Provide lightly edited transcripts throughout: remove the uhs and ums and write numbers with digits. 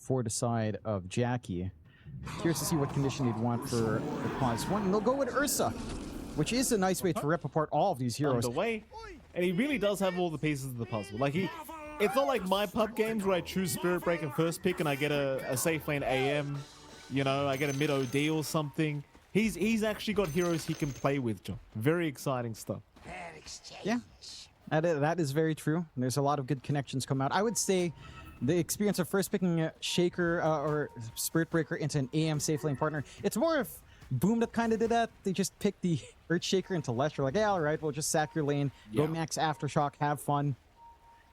for the side of Jackie. Curious to see what condition they'd want for the +1. And they'll go with Ursa, which is a nice way to rip apart all of these heroes. Underway, and he really does have all the pieces of the puzzle. Like it's not like my pub games where I choose Spirit Breaker first pick and I get a safe lane AM, you know, I get a mid OD or something. He's actually got heroes he can play with, John. Very exciting stuff. Yeah, that is very true. There's a lot of good connections come out. I would say the experience of first picking a Shaker or Spirit Breaker into an AM safe lane partner, it's more of Boom that kind of did that. They just picked the Earthshaker into Lesher, like, yeah, all right, we'll just sack your lane, go max Aftershock, have fun.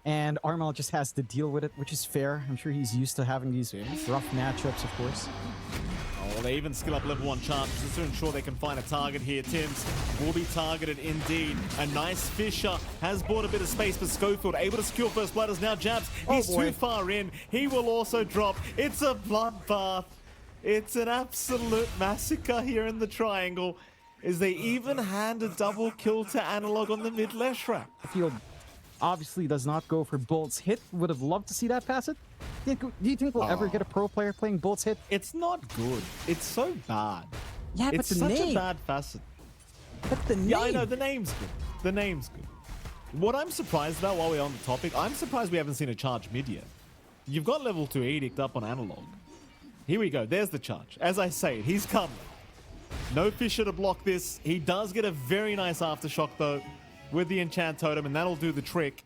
And Armel just has to deal with it, which is fair. I'm sure he's used to having these rough matchups, of course. Oh, they even skill up level 1 charges just to ensure they can find a target here. Tims will be targeted indeed. A nice Fisher has bought a bit of space for Schofield, able to secure first blood as now Jabs. He's too far in. He will also drop. It's a bloodbath. It's an absolute massacre here in the triangle, as they even hand a double kill to Analog on the mid Leshrac. Field obviously does not go for Bolt's hit. Would have loved to see that pass it. Do you think we'll ever get a pro player playing Bolt's hit? It's not good. It's so bad. Yeah, but it's the such name. a bad facet. But the name. Yeah, I know, the name's good. The name's good. What I'm surprised about while we're on the topic, I'm surprised we haven't seen a charge mid yet. You've got level 2 Edict up on Analog. Here we go. There's the charge. As I say, he's coming. No Fisher to block this. He does get a very nice Aftershock, though, with the Enchant Totem, and that'll do the trick.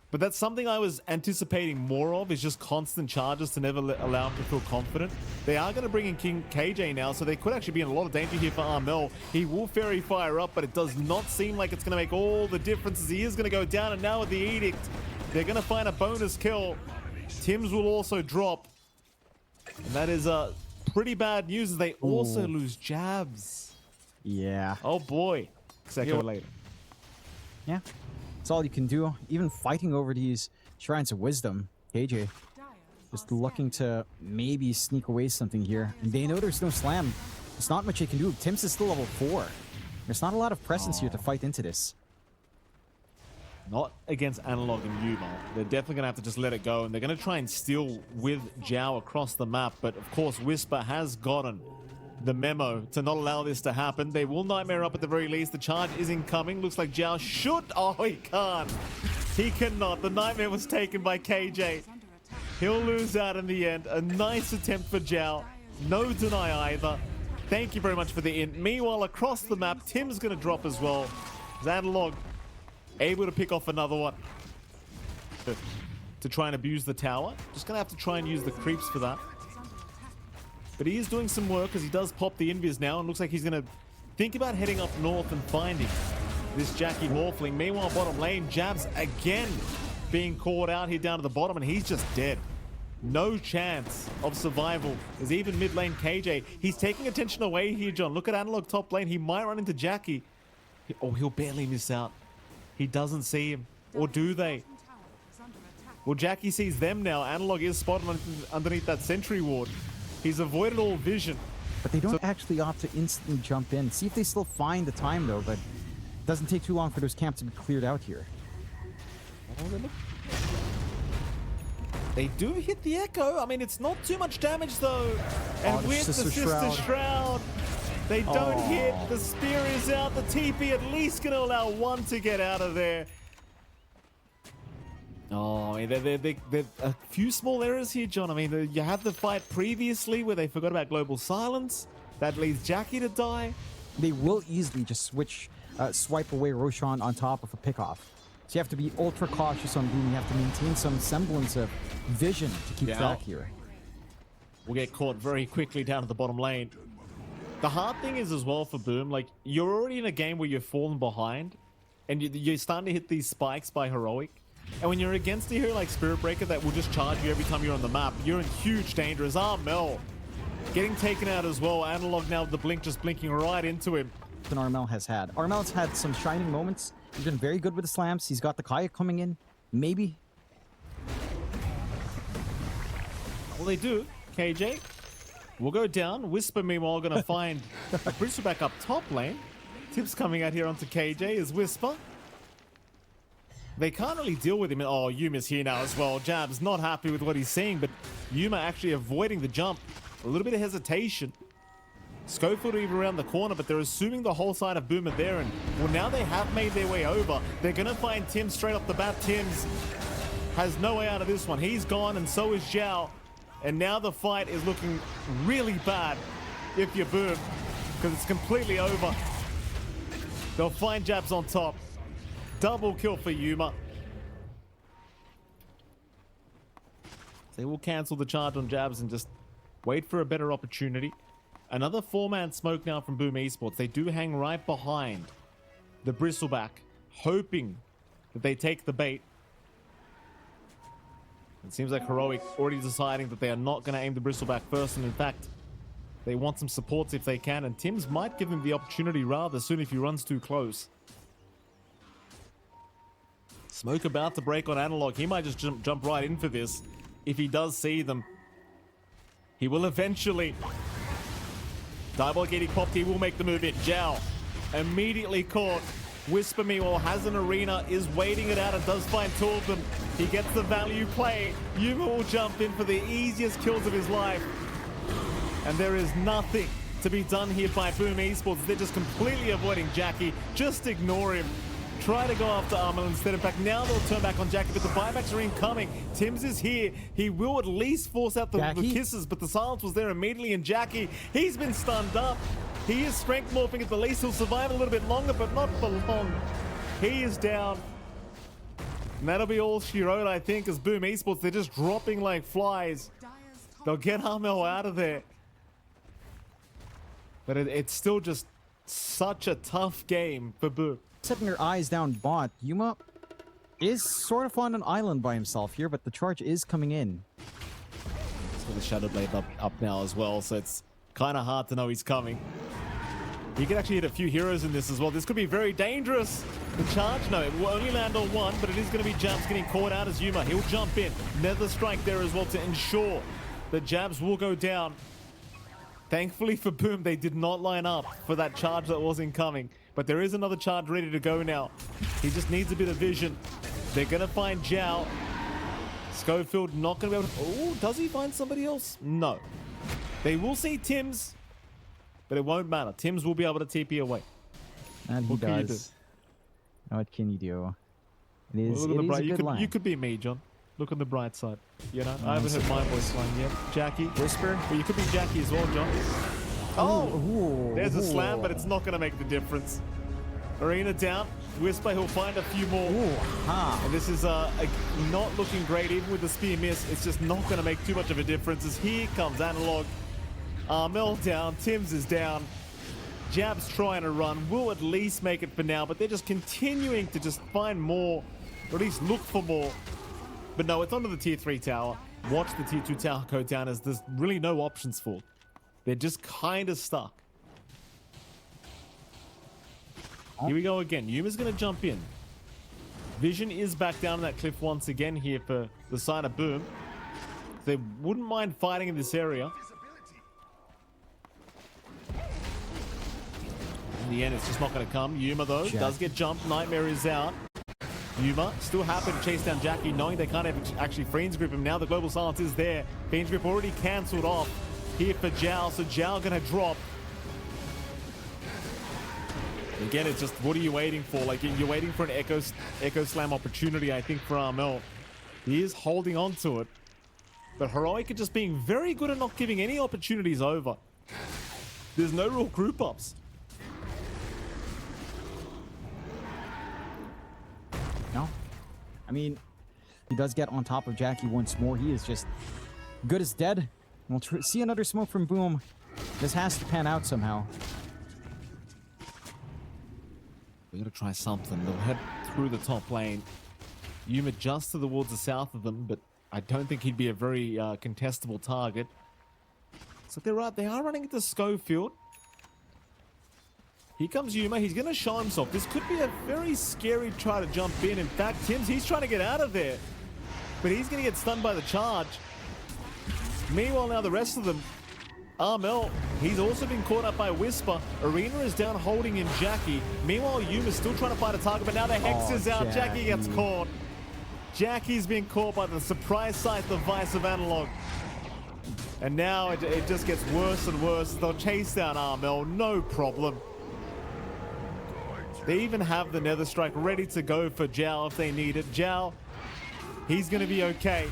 But that's something I was anticipating more of, is just constant charges to never allow him to feel confident. They are going to bring in King KJ now, so they could actually be in a lot of danger here for Armel. He will Fairy Fire up, but it does not seem like it's going to make all the differences. He is going to go down, and now with the Edict, they're going to find a bonus kill. Tims will also drop. And that is pretty bad news, as they also lose Jabs. Yeah. Oh boy. Second later. Yeah. That's all you can do. Even fighting over these Shrines of Wisdom. KJ just looking to maybe sneak away something here. And they know there's no slam. There's not much they can do. Tims is still level 4. There's not a lot of presence here to fight into this. Not against Analog and Yuma. They're definitely going to have to just let it go, and they're going to try and steal with Zhao across the map. But of course, Whisper has gotten the memo to not allow this to happen. They will Nightmare up at the very least. The charge is incoming. Looks like Zhao should... Oh, he can't. He cannot. The Nightmare was taken by KJ. He'll lose out in the end. A nice attempt for Zhao. No deny either. Thank you very much for the int. Meanwhile, across the map, Tim's going to drop as well. Analog able to pick off another one to try and abuse the tower. Just gonna have to try and use the creeps for that. But he is doing some work, as he does pop the invis now, and looks like he's gonna think about heading up north and finding this Jackie Morphling. Meanwhile, bottom lane, Jabs again being caught out here down to the bottom, and he's just dead. No chance of survival. There's even mid lane KJ. He's taking attention away here, John. Look at Analog top lane. He might run into Jackie. Oh, he'll barely miss out. He doesn't see him. Or do they? Well, Jackie sees them now. Analog is spotted underneath that sentry ward. He's avoided all vision. But they don't actually opt to instantly jump in. See if they still find the time, though. But it doesn't take too long for those camps to be cleared out here. Oh, they do hit the Echo. I mean, it's not too much damage, though. And with the Sister Shroud, they don't hit. The Spear is out. The TP at least going to allow one to get out of there. Oh, I mean, they're a few small errors here, John. I mean, you had the fight previously where they forgot about Global Silence. That leaves Jackie to die. They will easily just swipe away Roshan on top of a pickoff. So you have to be ultra cautious on Boom. You have to maintain some semblance of vision to keep track here. We'll get caught very quickly down to the bottom lane. The hard thing is as well for Boom, like, you're already in a game where you're falling behind, and you're starting to hit these spikes by Heroic. And when you're against a hero like Spirit Breaker that will just charge you every time you're on the map, you're in huge danger. As Armel getting taken out as well. Analog now with the blink just blinking right into him. Than Armel has had. Armel's had some shining moments. He's been very good with the slams. He's got the Kaya coming in. Maybe. Well, they do. KJ will go down. Whisper, meanwhile, going to find a Booster back up top lane. Tips coming out here onto KJ is Whisper. They can't really deal with him. Oh, Yuma's here now as well. Jab's not happy with what he's seeing, but Yuma actually avoiding the jump. A little bit of hesitation. Schofield even around the corner, but they're assuming the whole side of Boom are there, and well, now they have made their way over. They're gonna find Tim straight off the bat. Tim's has no way out of this one. He's gone, and so is Zhao. And now the fight is looking really bad if you're Boom, because it's completely over. They'll find Jabs on top. Double kill for Yuma. They will cancel the charge on Jabs and just wait for a better opportunity. Another 4-man smoke now from Boom Esports. They do hang right behind the Bristleback, hoping that they take the bait. It seems like Heroic already deciding that they are not going to aim the Bristleback first, and in fact, they want some supports if they can, and Tims might give him the opportunity rather soon if he runs too close. Smoke about to break on Analog. He might just jump right in for this if he does see them. He will eventually. Diabolic getting popped. He will make the move in. Zhao immediately caught. Whisper meanwhile has an arena, is waiting it out, and does find two of them. He gets the value play. Yuma will jump in for the easiest kills of his life. And there is nothing to be done here by Boom Esports. They're just completely avoiding Jackie. Just ignore him. Try to go after Armel instead. In fact, now they'll turn back on Jackie, but the buybacks are incoming. Tims is here. He will at least force out the kisses, but the silence was there immediately, and Jackie, he's been stunned up. He is strength morphing at the least. He'll survive a little bit longer, but not for long. He is down. And that'll be all she wrote, I think, as Boom Esports, they're just dropping like flies. They'll get Armel out of there. But it's still just such a tough game for Boom. Setting their eyes down bot, Yuma is sort of on an island by himself here, but the charge is coming in. He's got the Shadow Blade up now as well, so it's kind of hard to know he's coming. He can actually hit a few heroes in this as well. This could be very dangerous. The charge, no, it will only land on one, but it is going to be Jabs getting caught out as Yuma. He'll jump in. Nether Strike there as well to ensure that Jabs will go down. Thankfully for Boom, they did not line up for that charge that was incoming. But there is another charge ready to go now. He just needs a bit of vision. They're going to find Zhao. Schofield not going to be able to... Oh, does he find somebody else? No. They will see Tims, but it won't matter. Tims will be able to TP away. And he does. What can you do? It is, well, it is a good line. You could be me, John. Look on the bright side. You know, I haven't heard my voice line yet. Jackie. Whisper. Well, you could be Jackie as well, John. Oh! There's a slam, but it's not going to make the difference. Arena down. Whisper, he'll find a few more. And this is not looking great, even with the spear miss. It's just not going to make too much of a difference, as here comes Analog. Armel down. Tims is down. Jab's trying to run. Will at least make it for now, but they're just continuing to just find more, or at least look for more. But no, it's onto the tier 3 tower. Watch the tier 2 tower go down, as there's really no options for it. They're just kind of stuck. Here we go again. Yuma's going to jump in. Vision is back down that cliff once again here for the side of Boom. They wouldn't mind fighting in this area. In the end, it's just not going to come. Yuma, though, does get jumped. Nightmare is out. Yuma still happy to chase down Jackie, knowing they can't actually Fiends Grip him. Now the Global Silence is there. Fiends Grip already cancelled off here for Zhao, so Zhao going to drop. Again, it's just, what are you waiting for? Like, you're waiting for an Echo Slam opportunity, I think, for Armel. He is holding on to it. But Heroic are just being very good at not giving any opportunities over. There's no real group ups. No. I mean, he does get on top of Jackie once more. He is just good as dead. We'll see another smoke from Boom. This has to pan out somehow. We're going to try something. They'll head through the top lane. Yuma just towards the south of them, but I don't think he'd be a very contestable target. So they are running into Schofield. Here comes Yuma. He's going to show himself. This could be a very scary try to jump in. In fact, Tims, he's trying to get out of there. But he's going to get stunned by the charge. Meanwhile, now the rest of them Armel, he's also been caught up by Whisper. Arena is down holding in Jackie. Meanwhile, Yuma's still trying to find a target, but now the Hex is out. Jackie gets caught. Jackie's been caught by the surprise sight device of Analog. And now it just gets worse and worse. They'll chase down Armel, no problem. They even have the Nether Strike ready to go for Zhao if they need it. Zhao, he's going to be okay.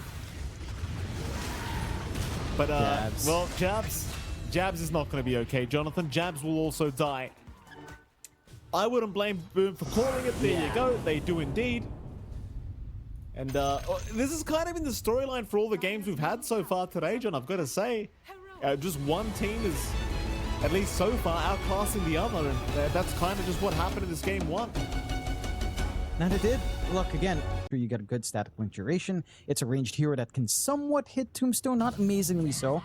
But, well, Jabs is not going to be okay, Jonathan. Jabs will also die. I wouldn't blame Boom for calling it. There you go. They do indeed. And this is kind of been the storyline for all the games we've had so far today, John. I've got to say, just one team is, at least so far, outclassing the other. And that's kind of just what happened in this game one. And it did. Look, again, you get a good static blink duration. It's a ranged hero that can somewhat hit Tombstone, not amazingly so,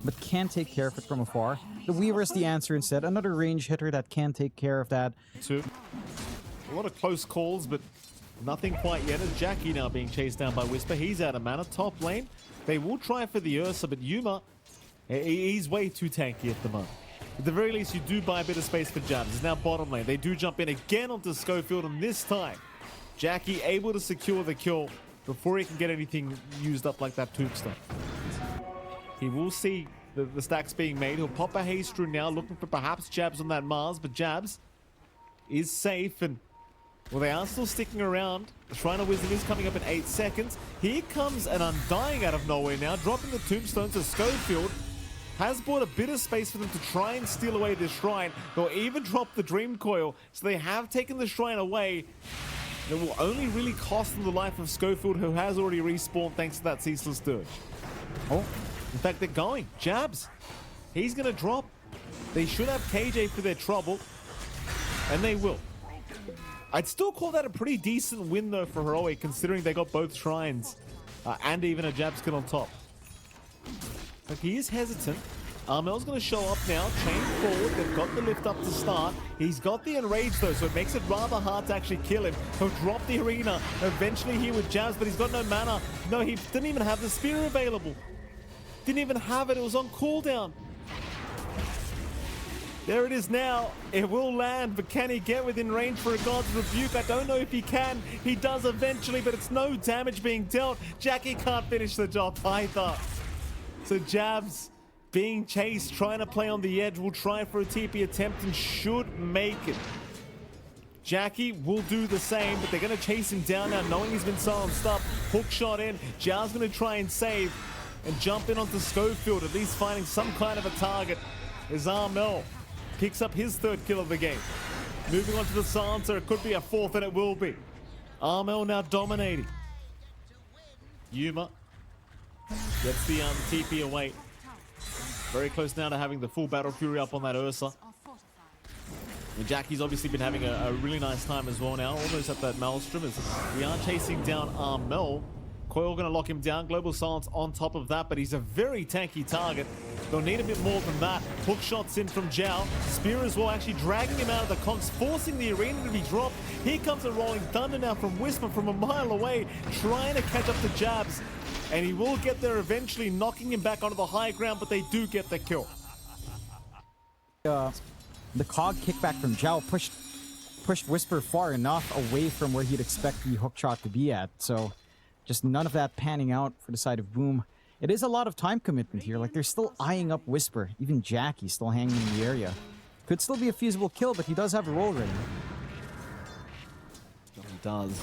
but can take care of it from afar. The Weaver's the answer instead. Another range hitter that can take care of that. A lot of close calls, but nothing quite yet. As Jackie now being chased down by Whisper. He's out of mana. Top lane, they will try for the Ursa, but Yuma, he's way too tanky at the moment. At the very least, you do buy a bit of space for Jabs. It's now bottom lane. They do jump in again onto Schofield, and this time, Jackie able to secure the kill before he can get anything used up like that tombstone. He will see the stacks being made. He'll pop a haste through now, looking for perhaps Jabs on that Mars, but Jabs is safe, and well, they are still sticking around. The Shrine of Wisdom is coming up in 8 seconds. Here comes an Undying out of nowhere now, dropping the tombstone to Schofield. Has bought a bit of space for them to try and steal away this Shrine. They'll even drop the Dream Coil, so they have taken the Shrine away. It will only really cost them the life of Schofield, who has already respawned thanks to that Ceaseless Dirge. Oh, in fact, they're going. Jabs, he's going to drop. They should have KJ for their trouble, and they will. I'd still call that a pretty decent win, though, for Heroic, considering they got both Shrines and even a Jabs kill on top. Like, he is hesitant. Armel's going to show up now, chain forward. They've got the lift up to start. He's got the Enrage, though, so it makes it rather hard to actually kill him. He'll drop the Arena eventually here with Jabs, but he's got no mana. No, he didn't even have the Spear available. Didn't even have it. It was on cooldown. There it is now. It will land, but can he get within range for a God's Rebuke? I don't know if he can. He does eventually, but it's no damage being dealt. Jackie can't finish the job either. So Jabs being chased, trying to play on the edge, will try for a TP attempt and should make it. Jackie will do the same, but they're going to chase him down now, knowing he's been silenced up. Hook shot in. Zhao's going to try and save and jump in onto Schofield, at least finding some kind of a target. As Armel picks up his third kill of the game. Moving on to the silencer, it could be a fourth, and it will be. Armel now dominating. Yuma gets the TP away. Very close now to having the full Battle Fury up on that Ursa. And Jackie's obviously been having a really nice time as well now, almost at that Maelstrom, as we are chasing down Armel. Coil going to lock him down. Global Silence on top of that, but he's a very tanky target. They'll need a bit more than that. Hook shots in from Zhao. Spear as well, actually dragging him out of the conks, forcing the Arena to be dropped. Here comes a Rolling Thunder now from Whisper from a mile away, trying to catch up to Jabs. And he will get there eventually, knocking him back onto the high ground, but they do get the kill. The cog kickback from Zhao pushed Whisper far enough away from where he'd expect the hook shot to be at. So just none of that panning out for the side of Boom. It is a lot of time commitment here. Like, they're still eyeing up Whisper. Even Jackie still hanging in the area. Could still be a feasible kill, but he does have a roll ready. He does.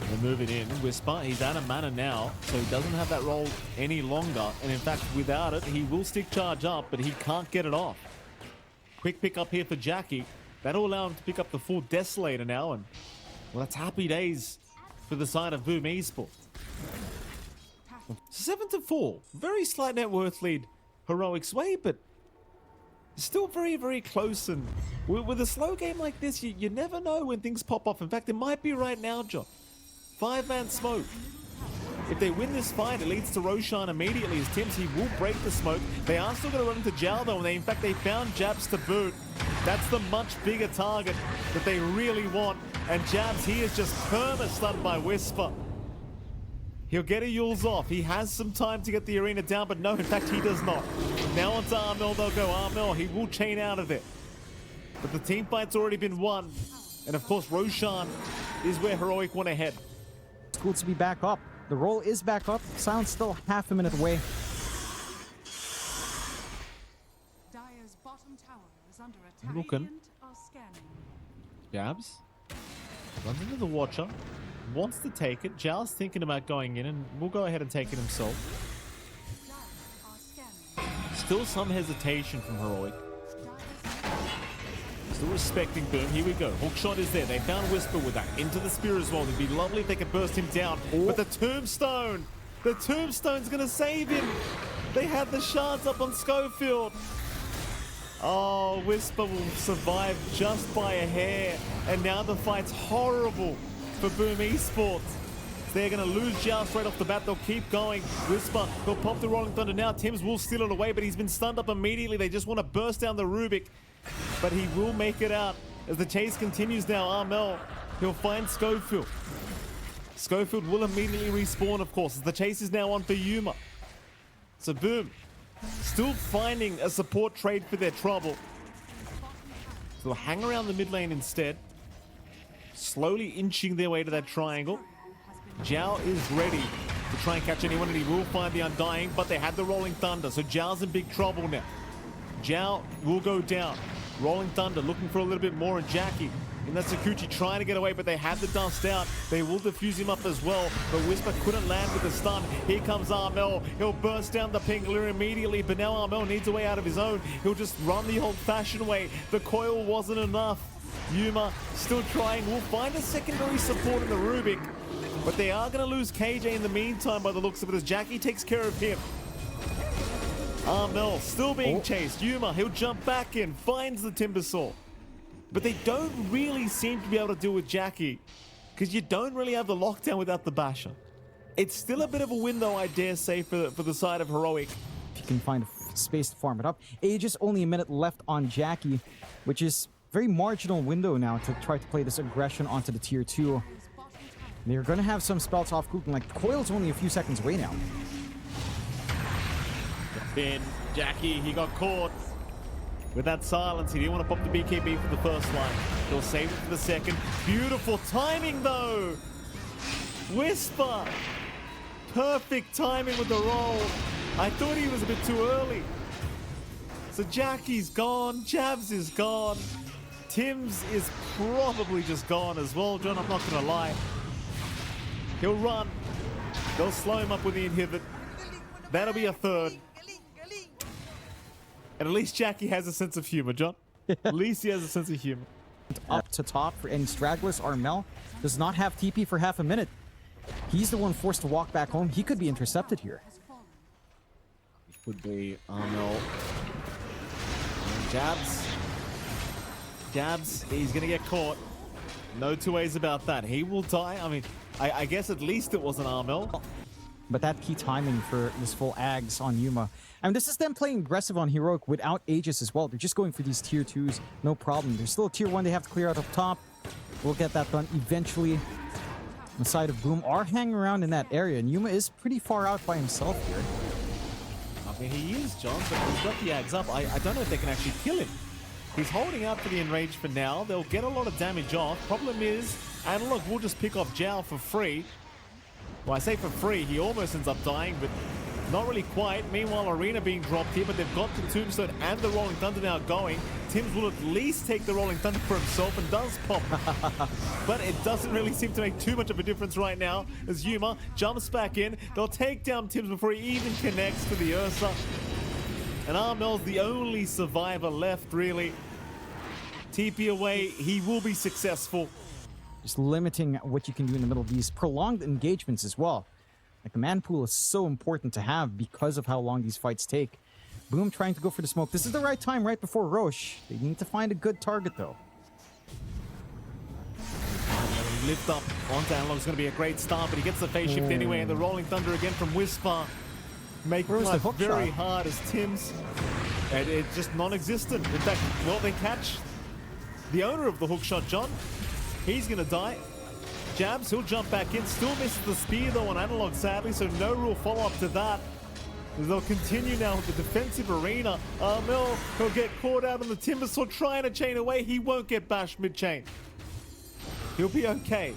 They're moving in. Whisper, he's out of mana now, so he doesn't have that roll any longer. And in fact, without it, he will stick charge up, but he can't get it off. Quick pick up here for Jackie. That'll allow him to pick up the full Desolator now, and well, that's happy days for the side of Boom Esports. 7-4. Very slight net worth lead Heroic's way, but still very, very close. And with a slow game like this, you never know when things pop off. In fact, it might be right now, John. 5-man smoke. If they win this fight, it leads to Roshan immediately as Tims. He will break the smoke. They are still going to run into Zhao, though, and in fact, they found Jabs to boot. That's the much bigger target that they really want. And Jabs, he is just perma-stunned by Whisper. He'll get a Yules off. He has some time to get the arena down, but no, in fact, he does not. Now onto Armel, they'll go. Armel, he will chain out of it. But the team fight's already been won. And of course, Roshan is where Heroic want to head. It's cool to be back up. The roll is back up. Silence still half a minute away. Dire's bottom tower is under attack. Looking. Are scanning. Jabs. Runs into the Watcher. Wants to take it. Zhao's thinking about going in, and we'll go ahead and take it himself. Dire are scanning. Still some hesitation from Heroic. Still respecting Boom. Here we go. Hookshot is there. They found Whisper with that. Into the spear as well. It'd be lovely if they could burst him down. But the Tombstone. The Tombstone's going to save him. They had the shards up on Schofield. Oh, Whisper will survive just by a hair. And now the fight's horrible for Boom Esports. They're going to lose Zhao straight off the bat. They'll keep going. Whisper, they'll pop the Rolling Thunder now. Tims will steal it away, but he's been stunned up immediately. They just want to burst down the Rubik. But he will make it out as the chase continues now. Armel, he'll find Schofield. Schofield will immediately respawn, of course, as the chase is now on for Yuma. So Boom, still finding a support trade for their trouble. So they'll hang around the mid lane instead. Slowly inching their way to that triangle. Zhao is ready to try and catch anyone, and he will find the Undying, but they had the Rolling Thunder, so Zhao's in big trouble now. Zhao will go down. Rolling Thunder looking for a little bit more, and Jackie in that Sakuchi trying to get away, but they have the dust out. They will defuse him up as well, but Whisper couldn't land with the stun. Here comes Armel. He'll burst down the Pingler immediately, but now Armel needs a way out of his own. He'll just run the old-fashioned way. The coil wasn't enough. Yuma still trying. Will find a secondary support in the Rubik, but they are going to lose KJ in the meantime by the looks of it as Jackie takes care of him. Armel still being chased. Yuma, he'll jump back in, finds the Timbersaw. But they don't really seem to be able to deal with Jackie, because you don't really have the lockdown without the Basher. It's still a bit of a win, though, I dare say, for the side of Heroic. If you can find space to farm it up. Aegis only a minute left on Jackie, which is very marginal window now to try to play this aggression onto the tier 2. They're going to have some spells off cooking, like Coil's only a few seconds away now. Then Jackie, he got caught with that silence. He didn't want to pop the BKB for the first line. He'll save it for the second. Beautiful timing, though. Whisper. Perfect timing with the roll. I thought he was a bit too early. So Jackie's gone. Jabs is gone. Tims is probably just gone as well, John. I'm not going to lie. He'll run. They'll slow him up with the inhibit. That'll be a third. And at least Jackie has a sense of humor, John. At least he has a sense of humor. Up to top for any stragglers. Armel does not have TP for half a minute. He's the one forced to walk back home. He could be intercepted here. It would be Armel. Jabs. Jabs, he's going to get caught. No two ways about that. He will die. I mean, I guess at least it wasn't Armel. But that key timing for this full Ags on Yuma. I mean, this is them playing aggressive on Heroic without Aegis as well. They're just going for these tier 2s, no problem. There's still a tier 1 they have to clear out up top. We'll get that done eventually. The side of Boom are hanging around in that area, and Yuma is pretty far out by himself here. I mean, he is, John, but he's got the Ags up. I don't know if they can actually kill him. He's holding out for the Enrage for now. They'll get a lot of damage off. Problem is, Analog will just pick off Zhao for free. Well, I say for free, he almost ends up dying, but not really quite. Meanwhile, Arena being dropped here, but they've got the Tombstone and the Rolling Thunder now going. Tims will at least take the Rolling Thunder for himself and does pop. But it doesn't really seem to make too much of a difference right now as Yuma jumps back in. They'll take down Tims before he even connects to the Ursa. And Armel's the only survivor left, really. TP away, he will be successful. Just limiting what you can do in the middle of these prolonged engagements as well. Like, the man pool is so important to have because of how long these fights take. Boom trying to go for the smoke. This is the right time, right before Roche. They need to find a good target, though. Lift up onto Analog is going to be a great start, but he gets the phase shift anyway, and the Rolling Thunder again from Whisper. Making life very hard as Tims. And it's just non-existent. In fact, well, they catch the owner of the hook shot, John. He's going to die. Jabs, he'll jump back in. Still misses the spear though on Analog, sadly, so no real follow-up to that. They'll continue now with the defensive arena. Armel, he'll get caught out on the Timber Sword trying to chain away. He won't get bashed mid-chain. He'll be okay.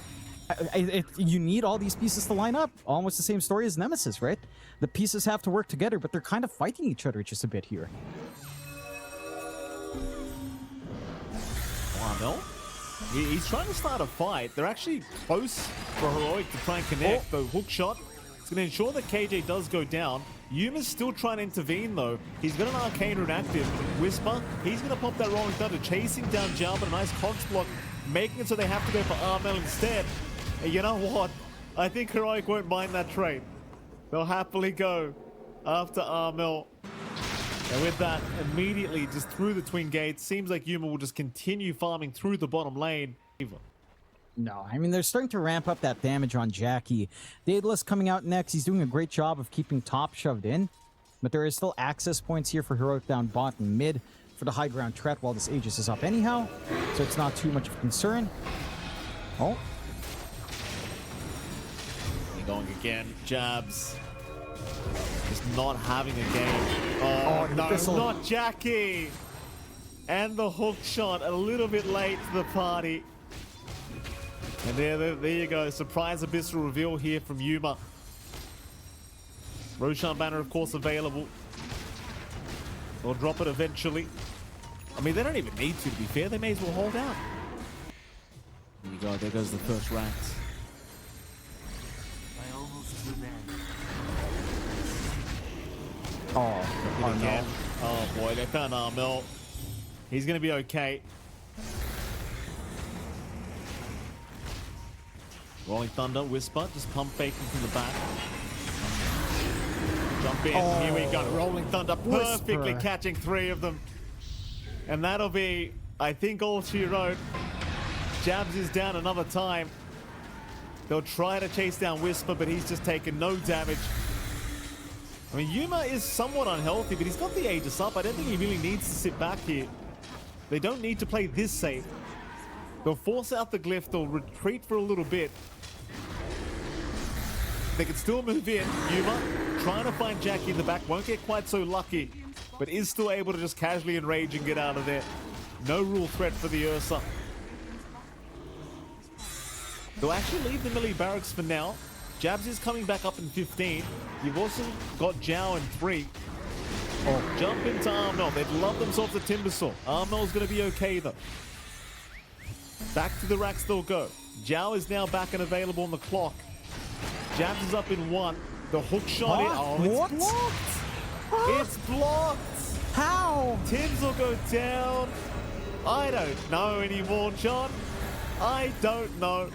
You need all these pieces to line up. Almost the same story as Nemesis, right? The pieces have to work together, but they're kind of fighting each other just a bit here. Armel, he's trying to start a fight. They're actually close for Heroic to try and connect. The hook shot, it's going to ensure that KJ does go down. Yuma's still trying to intervene though. He's got an Arcane Rune active. Whisper, he's going to pop that Rolling Thunder, chasing down Jao, but a nice Cogs block, making it so they have to go for Armel instead. And you know what? I think Heroic won't mind that trade. They'll happily go after Armel. And with that, immediately just through the twin gates, seems like Yuma will just continue farming through the bottom lane. No, I mean, they're starting to ramp up that damage on Jackie. Daedalus coming out next. He's doing a great job of keeping top shoved in. But there is still access points here for Heroic down bot and mid for the high ground threat while this Aegis is up anyhow. So it's not too much of a concern. Oh. Going again. Jabs. Just not having a game. Oh, no, not Jackie. And the hook shot a little bit late to the party. And there you go. Surprise abyssal reveal here from Yuma. Roshan banner, of course, available. They'll drop it eventually. I mean, they don't even need to be fair. They may as well hold out. There you go. There goes the first rats. Oh, again. Oh boy, they found Armel. He's gonna be okay. Rolling Thunder, Whisper, just pump faking from the back. Jump in, here we go. Rolling Thunder, perfectly catching 3 of them. And that'll be, I think, all she wrote. Jabs is down another time. They'll try to chase down Whisper, but he's just taken no damage. I mean, Yuma is somewhat unhealthy, but he's got the Aegis up. I don't think he really needs to sit back here. They don't need to play this safe. They'll force out the glyph. They'll retreat for a little bit. They can still move in. Yuma trying to find Jackie in the back. Won't get quite so lucky, but is still able to just casually enrage and get out of there. No real threat for the Ursa. They'll actually leave the melee barracks for now. Jabs is coming back up in 15. You've also got Zhao in 3. Oh, jump into Armel. They'd love themselves a Timbersaw. Armel's going to be okay, though. Back to the racks they'll go. Zhao is now back and available on the clock. Jabs is up in 1. The hook shot in. Oh, it's blocked. It's blocked. How? Tims will go down. I don't know anymore, John. I don't know.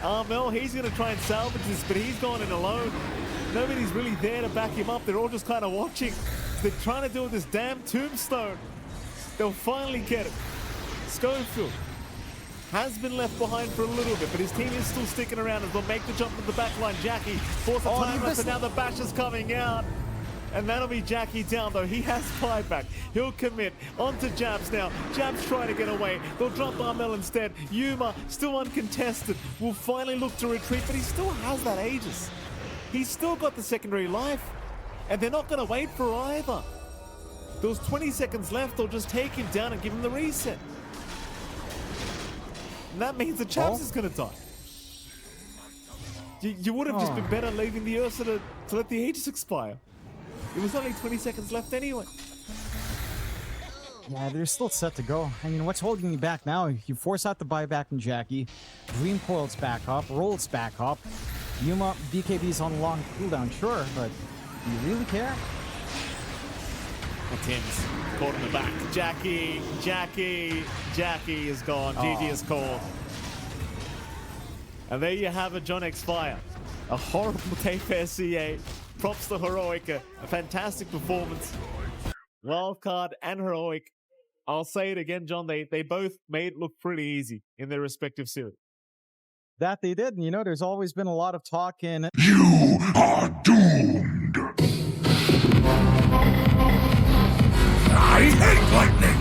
Armel, he's going to try and salvage this, but he's gone in alone. Nobody's really there to back him up. They're all just kind of watching. They're trying to deal with this damn tombstone. They'll finally get it. Schofield has been left behind for a little bit, but his team is still sticking around as they'll make the jump to the back line. Jackie force a time up, and now the bash is coming out. And that'll be Jackie down, though. He has buyback. He'll commit onto Jabs now. Jabs trying to get away. They'll drop Armel instead. Yuma, still uncontested, will finally look to retreat, but he still has that Aegis. He's still got the secondary life, and they're not going to wait for either. There was 20 seconds left. They'll just take him down and give him the reset. And that means the Chaps is going to die. You would have just been better leaving the Ursa to let the Aegis expire. It was only 20 seconds left anyway. Yeah, they're still set to go. I mean, what's holding you back now? You force out the buyback from Jackie. Dream Coil's back up. Roll's back up. Yuma, BKB's on long cooldown, sure, but do you really care? Tim's caught in the back. Jackie is gone. GG is called. And there you have it, johnxfire. A horrible day for SCA. Props to Heroic, a fantastic performance. Wildcard and Heroic. I'll say it again, John, they both made it look pretty easy in their respective series. That they did, and you know, there's always been a lot of talk in... You are doomed! I hate lightning!